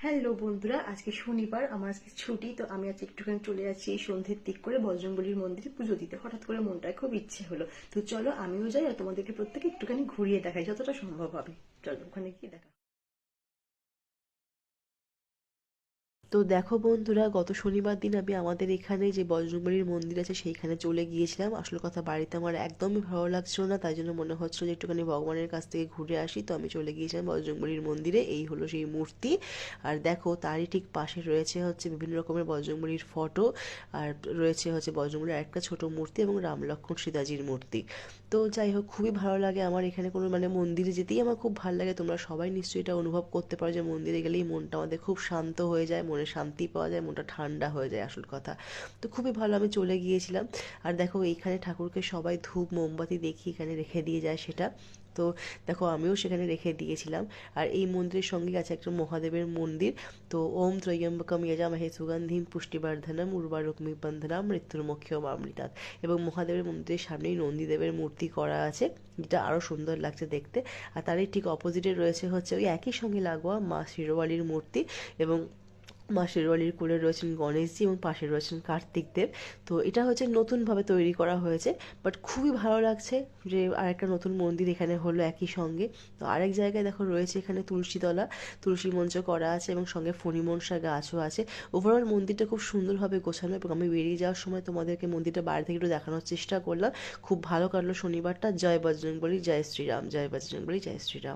Hello বন্ধুরা, আজকে শনিবার, আমার আজকে ছুটি। তো আমি আজকে একটুখানি চলে যাচ্ছি এই সন্ধ্যের দিক করে বজরংবলীর মন্দিরে পুজো দিতে। হঠাৎ করে মনটায় খুব ইচ্ছে হলো, তো চলো আমিও যাই আর তোমাদেরকে প্রত্যেকে একটুখানি ঘুরিয়ে দেখাই যতটা সম্ভব হবে। চলো ওখানে গিয়ে দেখা। তো দেখো বন্ধুরা, গত শনিবার দিন আমি আমাদের এখানে যে বজরংবলীর মন্দির আছে সেইখানে চলে গিয়েছিলাম। আসল কথা, বাড়িতে আমার একদমই ভালো লাগছিল না, তাই জন্য মনে হচ্ছিল যে একটুখানি ভগবানের কাছ থেকে ঘুরে আসি। তো আমি চলে গিয়েছিলাম বজরংবলীর মন্দিরে। এই হলো সেই মূর্তি। আর দেখো, তারই ঠিক পাশে রয়েছে হচ্ছে বিভিন্ন রকমের বজরংবলীর ফটো। আর রয়েছে হচ্ছে বজরংবলীর আরেকটা ছোট মূর্তি এবং রাম লক্ষ্মণ সীতাজির মূর্তি। তো যাই হোক, খুবই ভালো লাগে আমার এখানে কোনো মন্দিরে যেতেই আমার খুব ভালো লাগে। তোমরা সবাই নিশ্চয়ই এটা অনুভব করতে পারো যে মন্দিরে গেলেই মনটা আমাদের খুব শান্ত হয়ে যায়, মনে শান্তি পাওয়া যায়, মনটা ঠান্ডা হয়ে যায় আসল কথা। তো খুবই ভালো, আমি চলে গিয়েছিলাম। আর দেখো, এইখানে ঠাকুরকে সবাই ধূপ মোমবাতি দেখি এখানে রেখে দিয়ে যায় সেটা। তো দেখো, আমিও সেখানে রেখে দিয়েছিলাম। আর এই মন্দিরের সঙ্গে আছে একটা মহাদেবের মন্দির। তো ওম ত্রয়ম্বকম যজামহে সুগন্ধিম পুষ্টিবর্ধনম উর্বারুকমিব বন্ধনাম মৃত্যুর্মুক্ষীয়ম অমৃতাৎ। এবং মহাদেবের মন্দিরের সামনেই নন্দীদেবের মূর্তি করা আছে, যেটা আরও সুন্দর লাগছে দেখতে। আর তারই ঠিক অপোজিটে রয়েছে হচ্ছে ওই একই সঙ্গে লাগোয়া মা শিরোয়ালির মূর্তি। এবং মা শেরওয়ালির কোলে রয়েছেন গণেশজি এবং পাশে রয়েছেন কার্তিক দেব। তো এটা হচ্ছে নতুনভাবে তৈরি করা হয়েছে, বাট খুবই ভালো লাগছে যে আরেকটা নতুন মন্দির এখানে হলো একই সঙ্গে। তো আরেক জায়গায় দেখো রয়েছে এখানে তুলসীতলা, তুলসী মঞ্চ করা আছে এবং সঙ্গে ফণিমনসা গাছও আছে। ওভারঅল মন্দিরটা খুব সুন্দরভাবে গোছানো, এবং আমি বেরিয়ে যাওয়ার সময় তোমাদেরকে মন্দিরটা বাইরে থেকে একটু দেখানোর চেষ্টা করলাম। খুব ভালো কাটলো শনিবারটা। জয় বজরংবলী, জয় শ্রীরাম, জয় বজরংবলী, জয় শ্রীরাম।